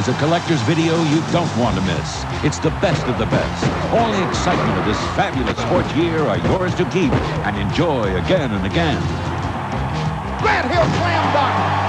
is a collector's video you don't want to miss. It's the best of the best. All the excitement of this fabulous sports year are yours to keep and enjoy again and again. Grant Hill slam dunk.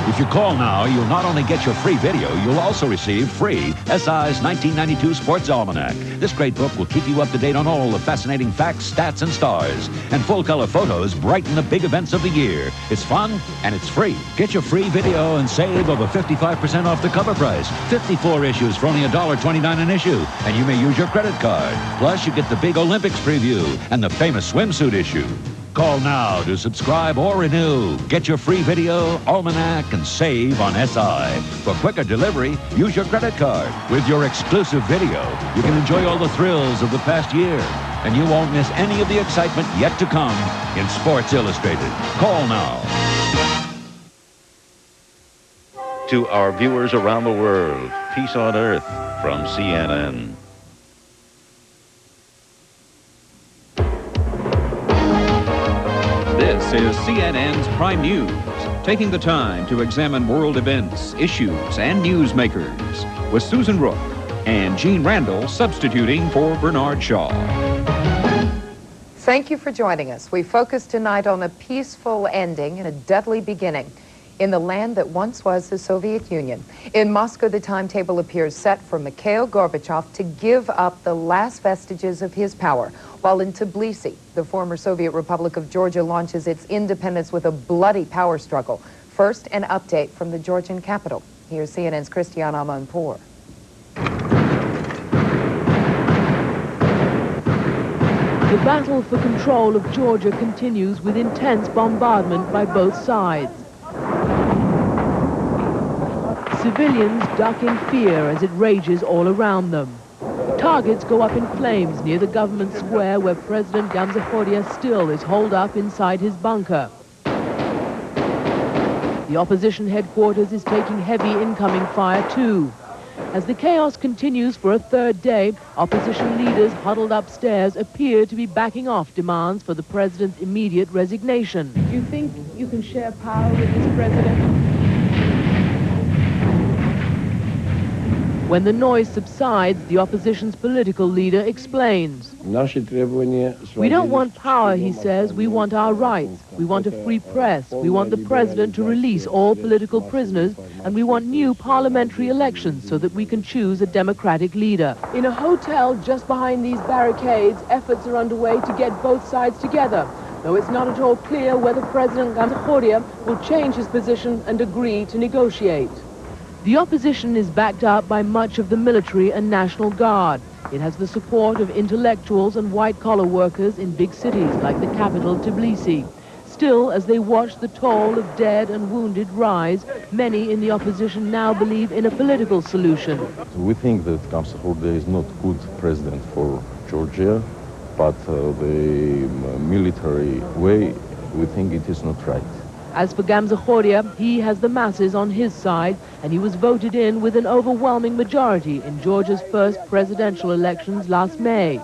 If you call now, you'll not only get your free video, you'll also receive free SI's 1992 Sports Almanac. This great book will keep you up to date on all the fascinating facts, stats, and stars. And full-color photos brighten the big events of the year. It's fun, and it's free. Get your free video and save over 55% off the cover price. 54 issues for only $1.29 an issue. And you may use your credit card. Plus, you get the big Olympics preview and the famous swimsuit issue. Call now to subscribe or renew. Get your free video, almanac, and save on SI. For quicker delivery, use your credit card. With your exclusive video, you can enjoy all the thrills of the past year. And you won't miss any of the excitement yet to come in Sports Illustrated. Call now. To our viewers around the world, peace on earth from CNN. This is CNN's Prime News, taking the time to examine world events, issues, and newsmakers, with Susan Rook and Gene Randall substituting for Bernard Shaw. Thank you for joining us. We focus tonight on a peaceful ending and a deadly beginning in the land that once was the Soviet Union. In Moscow, the timetable appears set for Mikhail Gorbachev to give up the last vestiges of his power, while in Tbilisi, the former Soviet Republic of Georgia launches its independence with a bloody power struggle. First, an update from the Georgian capital. Here's CNN's Christiane Amanpour. The battle for control of Georgia continues with intense bombardment by both sides. Civilians duck in fear as it rages all around them. Targets go up in flames near the government square where President Gamzakhodia still is holed up inside his bunker. The opposition headquarters is taking heavy incoming fire too. As the chaos continues for a third day, opposition leaders huddled upstairs appear to be backing off demands for the president's immediate resignation. Do you think you can share power with this president? When the noise subsides, the opposition's political leader explains. We don't want power, he says. We want our rights. We want a free press. We want the president to release all political prisoners. And we want new parliamentary elections so that we can choose a democratic leader. In a hotel just behind these barricades, efforts are underway to get both sides together, though it's not at all clear whether President Gamzakhodia will change his position and agree to negotiate. The opposition is backed up by much of the military and National Guard. It has the support of intellectuals and white-collar workers in big cities like the capital, Tbilisi. Still, as they watch the toll of dead and wounded rise, many in the opposition now believe in a political solution. We think that Gamzakhodia is not good president for Georgia, but the military way, we think it is not right. As for Gamzakhodia, he has the masses on his side, and he was voted in with an overwhelming majority in Georgia's first presidential elections last May.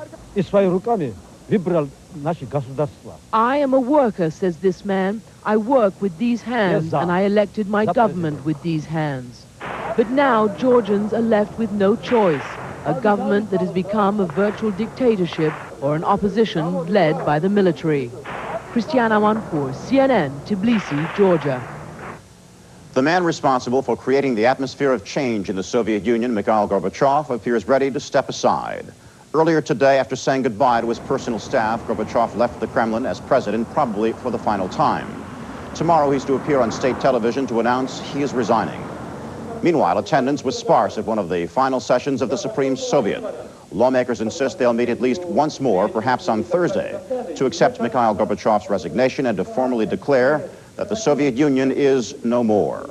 I am a worker, says this man. I work with these hands, and I elected my government with these hands. But now Georgians are left with no choice, a government that has become a virtual dictatorship or an opposition led by the military. Christiane Amanpour, CNN, Tbilisi, Georgia. The man responsible for creating the atmosphere of change in the Soviet Union, Mikhail Gorbachev, appears ready to step aside. Earlier today, after saying goodbye to his personal staff, Gorbachev left the Kremlin as president, probably for the final time. Tomorrow, he's to appear on state television to announce he is resigning. Meanwhile, attendance was sparse at one of the final sessions of the Supreme Soviet. Lawmakers insist they'll meet at least once more, perhaps on Thursday, to accept Mikhail Gorbachev's resignation and to formally declare that the Soviet Union is no more.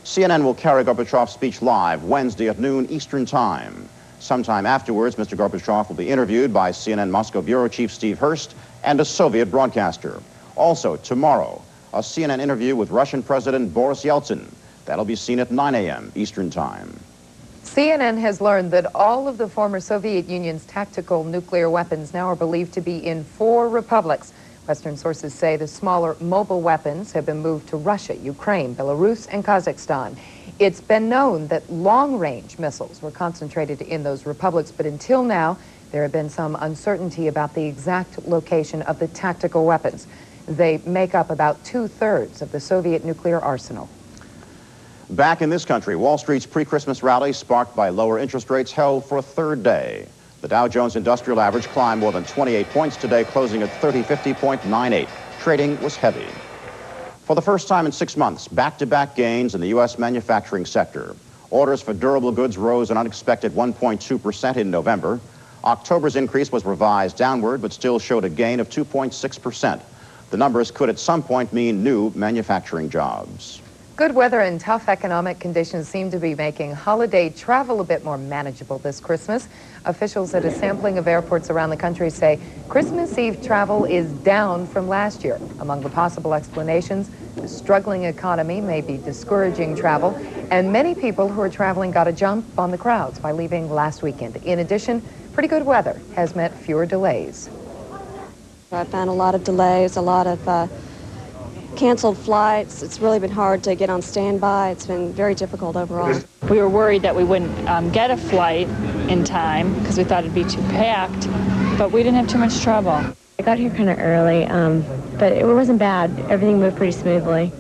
CNN will carry Gorbachev's speech live Wednesday at noon Eastern Time. Sometime afterwards, Mr. Gorbachev will be interviewed by CNN Moscow Bureau Chief Steve Hurst and a Soviet broadcaster. Also, tomorrow, a CNN interview with Russian President Boris Yeltsin. That'll be seen at 9 a.m. Eastern Time. CNN has learned that all of the former Soviet Union's tactical nuclear weapons now are believed to be in 4 republics. Western sources say the smaller mobile weapons have been moved to Russia, Ukraine, Belarus, and Kazakhstan. It's been known that long-range missiles were concentrated in those republics, but until now, there have been some uncertainty about the exact location of the tactical weapons. They make up about 2/3 of the Soviet nuclear arsenal. Back in this country, Wall Street's pre-Christmas rally, sparked by lower interest rates, held for a third day. The Dow Jones Industrial Average climbed more than 28 points today, closing at 3050.98. Trading was heavy. For the first time in 6 months, back-to-back gains in the U.S. manufacturing sector. Orders for durable goods rose an unexpected 1.2% in November. October's increase was revised downward, but still showed a gain of 2.6%. The numbers could at some point mean new manufacturing jobs. Good weather and tough economic conditions seem to be making holiday travel a bit more manageable this Christmas. Officials at a sampling of airports around the country say Christmas Eve travel is down from last year. Among the possible explanations, the struggling economy may be discouraging travel, and many people who are traveling got a jump on the crowds by leaving last weekend. In addition, pretty good weather has meant fewer delays. I found a lot of delays, a lot of canceled flights. It's really been hard to get on standby. It's been very difficult overall. We were worried that we wouldn't get a flight in time because we thought it'd be too packed, but we didn't have too much trouble. I got here kind of early, but it wasn't bad. Everything moved pretty smoothly.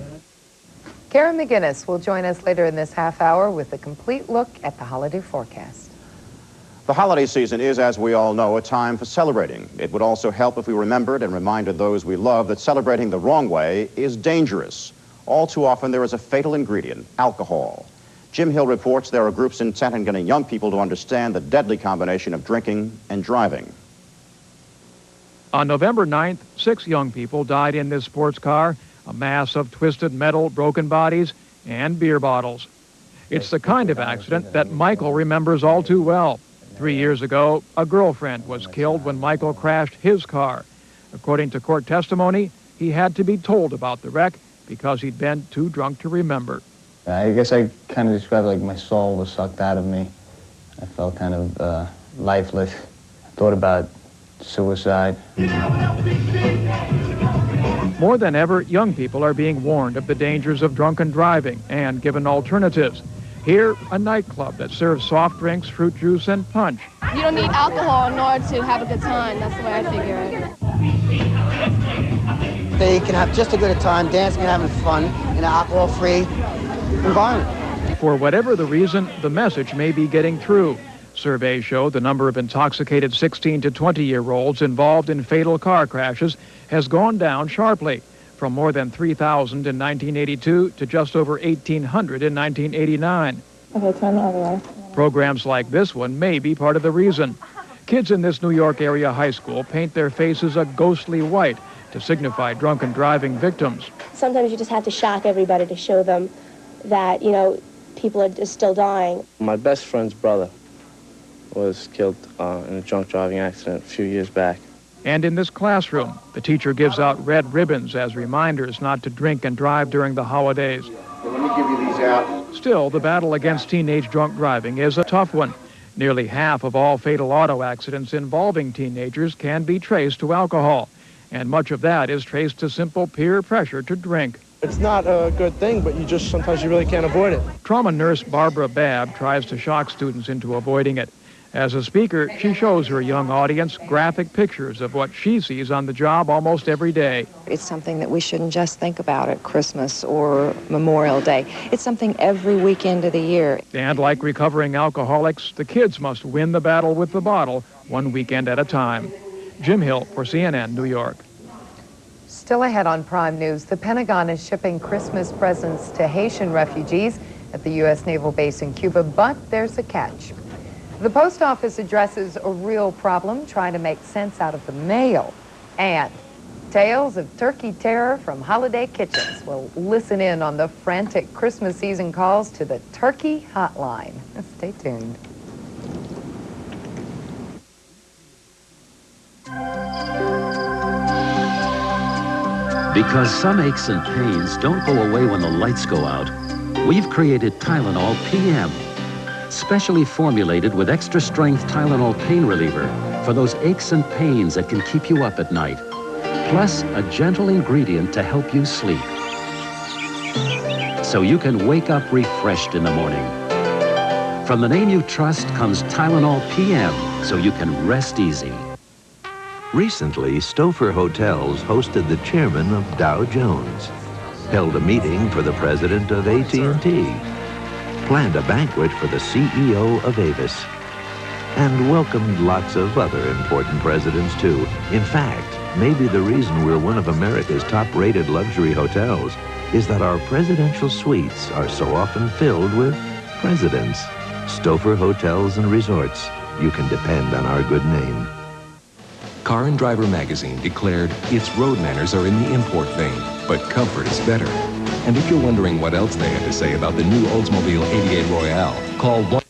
Karen McGinnis will join us later in this half hour with a complete look at the holiday forecast. The holiday season is, as we all know, a time for celebrating. It would also help if we remembered and reminded those we love that celebrating the wrong way is dangerous. All too often, there is a fatal ingredient, alcohol. Jim Hill reports there are groups intent on getting young people to understand the deadly combination of drinking and driving. On November 9th, 6 young people died in this sports car, a mass of twisted metal, broken bodies, and beer bottles. It's the kind of accident that Michael remembers all too well. 3 years ago, a girlfriend was killed when Michael crashed his car. According to court testimony, he had to be told about the wreck because he'd been too drunk to remember. I guess I kind of describe it like my soul was sucked out of me. I felt kind of lifeless. I thought about suicide. More than ever, young people are being warned of the dangers of drunken driving and given alternatives. Here, a nightclub that serves soft drinks, fruit juice, and punch. You don't need alcohol in order to have a good time. That's the way I figure it. They can have just as good a time dancing and having fun in an alcohol-free environment. For whatever the reason, the message may be getting through. Surveys show the number of intoxicated 16 to 20-year-olds involved in fatal car crashes has gone down sharply, from more than 3,000 in 1982 to just over 1,800 in 1989. Okay, turn the other way. Programs like this one may be part of the reason. Kids in this New York area high school paint their faces a ghostly white to signify drunken driving victims. Sometimes you just have to shock everybody to show them that, you know, people are still dying. My best friend's brother was killed in a drunk driving accident a few years back. And in this classroom, the teacher gives out red ribbons as reminders not to drink and drive during the holidays. Let me give you these out. Still, the battle against teenage drunk driving is a tough one. Nearly half of all fatal auto accidents involving teenagers can be traced to alcohol, and much of that is traced to simple peer pressure to drink. It's not a good thing, but sometimes you really can't avoid it. Trauma nurse Barbara Babb tries to shock students into avoiding it. As a speaker, she shows her young audience graphic pictures of what she sees on the job almost every day. It's something that we shouldn't just think about at Christmas or Memorial Day. It's something every weekend of the year. And like recovering alcoholics, the kids must win the battle with the bottle one weekend at a time. Jim Hill for CNN, New York. Still ahead on Prime News, the Pentagon is shipping Christmas presents to Haitian refugees at the U.S. Naval Base in Cuba, but there's a catch. The post office addresses a real problem trying to make sense out of the mail. And tales of turkey terror from holiday kitchens. Well, listen in on the frantic Christmas season calls to the Turkey Hotline. Stay tuned. Because some aches and pains don't go away when the lights go out, we've created Tylenol PM. Specially formulated with extra strength Tylenol pain reliever for those aches and pains that can keep you up at night. Plus a gentle ingredient to help you sleep. so you can wake up refreshed in the morning. From the name you trust comes Tylenol PM, so you can rest easy. Recently, Stouffer Hotels hosted the chairman of Dow Jones, held a meeting for the president of AT&T, planned a banquet for the CEO of Avis, and welcomed lots of other important presidents, too. In fact, maybe the reason we're one of America's top-rated luxury hotels is that our presidential suites are so often filled with presidents. Stouffer Hotels and Resorts. You can depend on our good name. Car and Driver magazine declared its road manners are in the import vein, but comfort is better. And if you're wondering what else they had to say about the new Oldsmobile 88 Royale, call 1